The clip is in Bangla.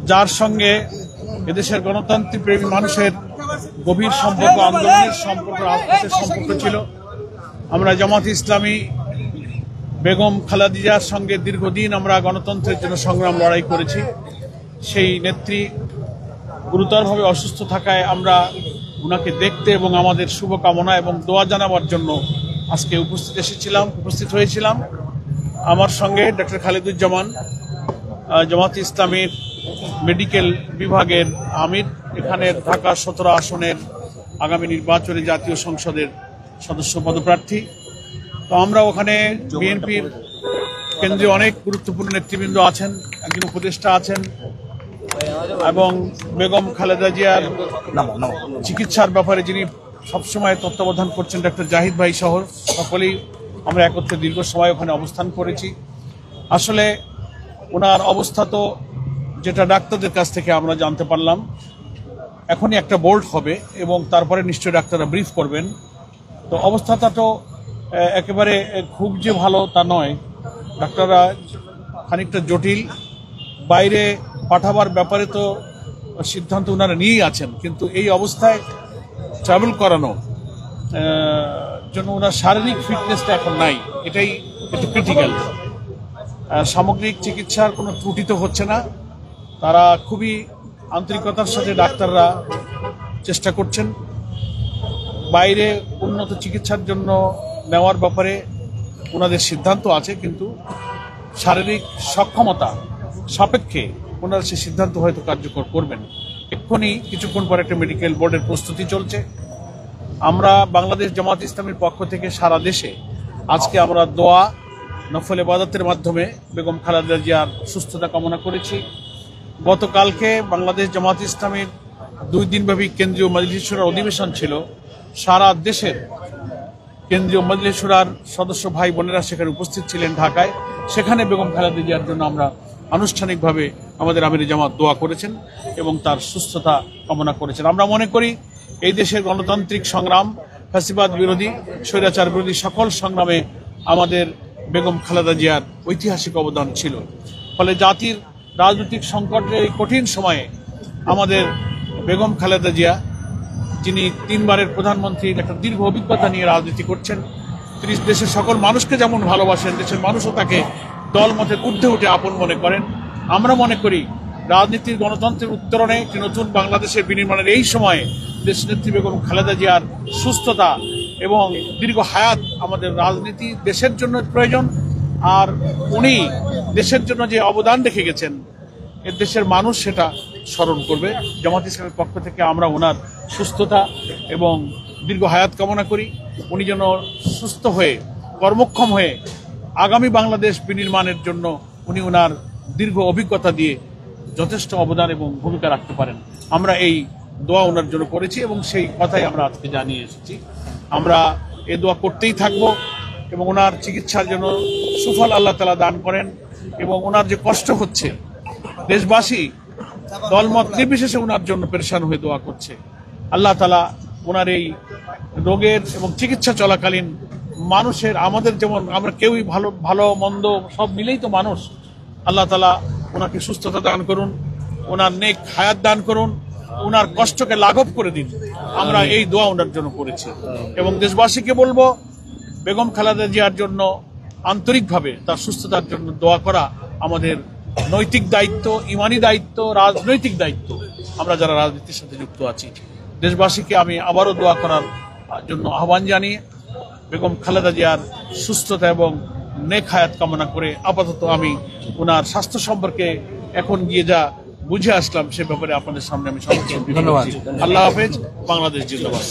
যার সঙ্গে এদেশের গণতান্ত্রিক প্রেমী মানুষের গভীর সম্পর্ক, আন্দোলনের সম্পর্ক, রাজনীতির সম্পর্ক ছিল। আমরা জামাত ইসলামী বেগম খালেদা জিয়ার সঙ্গে দীর্ঘদিন আমরা গণতন্ত্রের জন্য সংগ্রাম লড়াই করেছি। সেই নেত্রী গুরুতরভাবে অসুস্থ থাকায় আমরা ওনাকে দেখতে এবং আমাদের শুভকামনা এবং দোয়া জানাবার জন্য আজকে উপস্থিত হয়েছিলাম। আমার সঙ্গে ডক্টর খালিদুজ্জামান, জামাত ইসলামীর মেডিকেল বিভাগের আমির, এখানের ঢাকা 17 আসনের আগামী নির্বাচনে জাতীয় সংসদের সদস্য পদপ্রার্থী। তো আমরা ওখানে বিএনপির কেন্দ্রীয় অনেক গুরুত্বপূর্ণ নেতৃবৃন্দ আছেন, একজন উপদেষ্টা আছেন এবং বেগম খালেদা জিয়ার চিকিৎসার ব্যাপারে যিনি সবসময় তত্ত্বাবধান করছেন ডক্টর জাহিদ ভাই সহ সকলেই আমরা একত্রে দীর্ঘ সময় ওখানে অবস্থান করেছি। আসলে ওনার অবস্থা তো যেটা ডাক্তারদের কাছ থেকে আমরা জানতে পারলাম, এখনই একটা বোল্ট হবে এবং তারপরে নিশ্চয়ই ডাক্তাররা ব্রিফ করবেন। তো অবস্থাটা তো একেবারে খুব যে ভালো তা নয়, ডাক্তাররা খানিকটা জটিল। বাইরে পাঠাবার ব্যাপারে তো সিদ্ধান্ত ওনারা নিয়েই আছেন, কিন্তু এই অবস্থায় ট্রাভেল করানো জন্য ওনার শারীরিক ফিটনেসটা এখন নাই, এটাই একটু ক্রিটিক্যাল। সামগ্রিক চিকিৎসার কোনো ত্রুটি তো হচ্ছে না, তারা খুবই আন্তরিকতার সাথে ডাক্তাররা চেষ্টা করছেন। বাইরে উন্নত চিকিৎসার জন্য নেওয়ার ব্যাপারে ওনাদের সিদ্ধান্ত আছে, কিন্তু শারীরিক সক্ষমতা সাপেক্ষে ওনারা সে সিদ্ধান্ত হয়তো কার্যকর করবেন। এক্ষুনি কিছুক্ষণ পর একটা মেডিকেল বোর্ডের প্রস্তুতি চলছে। আমরা বাংলাদেশ জামাত ইসলামের পক্ষ থেকে সারা দেশে আজকে আমরা দোয়া, নফল ইবাদতের মাধ্যমে বেগম খালেদা জিয়ার সুস্থতা কামনা করেছি। গতকালকে বাংলাদেশ জামাত ইসলামের 2 দিনব্যাপী কেন্দ্রীয় মজলিস শুরার অধিবেশন ছিল। সারা দেশের কেন্দ্রীয় মজলিস শুরার সদস্য ভাই বোনেরা সেখানে উপস্থিত ছিলেন ঢাকায়। সেখানে বেগম খালেদা জিয়ার জন্য আমরা আনুষ্ঠানিকভাবে আমাদের আমির জামাত দোয়া করেছেন এবং তার সুস্থতা কামনা করেছেন। আমরা মনে করি এই দেশের গণতান্ত্রিক সংগ্রাম, ফ্যাসিবাদ বিরোধী, স্বৈরাচার বিরোধী সকল সংগ্রামে আমাদের বেগম খালেদা জিয়ার ঐতিহাসিক অবদান ছিল। ফলে জাতির রাজনৈতিক সংকটের এই কঠিন সময়ে আমাদের বেগম খালেদা জিয়া, যিনি 3 বারের প্রধানমন্ত্রী, একটা দীর্ঘ অভিজ্ঞতা নিয়ে রাজনীতি করছেন, তিনি দেশের সকল মানুষকে যেমন ভালোবাসেন, দেশের মানুষও তাকে দলমতের ঊর্ধ্বে উঠে আপন মনে করেন। আমরা মনে করি রাজনীতির গণতন্ত্রের উত্তরণে একটি নতুন বাংলাদেশের বিনির্মাণের এই সময়ে দেশনেত্রী বেগম খালেদা জিয়ার সুস্থতা এবং দীর্ঘ হায়াত আমাদের রাজনীতি দেশের জন্য প্রয়োজন। আর উনি দেশের জন্য যে অবদান রেখে গেছেন, এর দেশের মানুষ সেটা স্মরণ করবে। জামাত ইসলামের পক্ষ থেকে আমরা ওনার সুস্থতা এবং দীর্ঘ হায়াত কামনা করি। উনি যেন সুস্থ হয়ে, কর্মক্ষম হয়ে আগামী বাংলাদেশ বিনির্মাণের জন্য উনি ওনার দীর্ঘ অভিজ্ঞতা দিয়ে যথেষ্ট অবদান এবং ভূমিকা রাখতে পারেন। আমরা এই দোয়া ওনার জন্য করেছি এবং সেই কথাই আমরা আজকে জানিয়ে এসেছি। আমরা এই দোয়া করতেই থাকব এবং ওনার চিকিৎসার জন্য সুফল আল্লাহ তাআলা দান করেন। এবং ওনার যে কষ্ট হচ্ছে, দেশবাসী দলমত নির্বিশেষে ওনার জন্য পেরেশান হয়ে দোয়া করছে। আল্লাহ তাআলা ওনার এই রোগের এবং চিকিৎসা চলাকালীন মানুষের, আমাদের যেমন আমরা কেউই ভালো মন্দ সব মিলেই তো মানুষ, আল্লাহ তাআলা ওনাকে সুস্থতা দান করুন, ওনার নেক হায়াত দান করুন, ওনার কষ্টকে লাঘব করে দিন। আমরা এই দোয়া ওনার জন্য করেছি এবং দেশবাসীকে বলবো বেগম খালেদা জিয়ার জন্য আন্তরিকভাবে তার সুস্থতার জন্য দোয়া করা আমাদের নৈতিক দায়িত্ব, ইমানি দায়িত্ব, রাজনৈতিক দায়িত্ব। আমরা যারা রাজনীতির সাথে যুক্ত আছি, দেশবাসীকে আমি আবারও দোয়া করার জন্য আহ্বান জানিয়ে বেগম খালেদা জিয়ার সুস্থতা এবং নেক হায়াত কামনা করে আপাতত আমি ওনার স্বাস্থ্য সম্পর্কে এখন গিয়ে যা বুঝে আসলাম সে ব্যাপারে আপনাদের সামনে আমি ধন্যবাদ। আল্লাহ হাফেজ। বাংলাদেশ জিন্দাবাদ।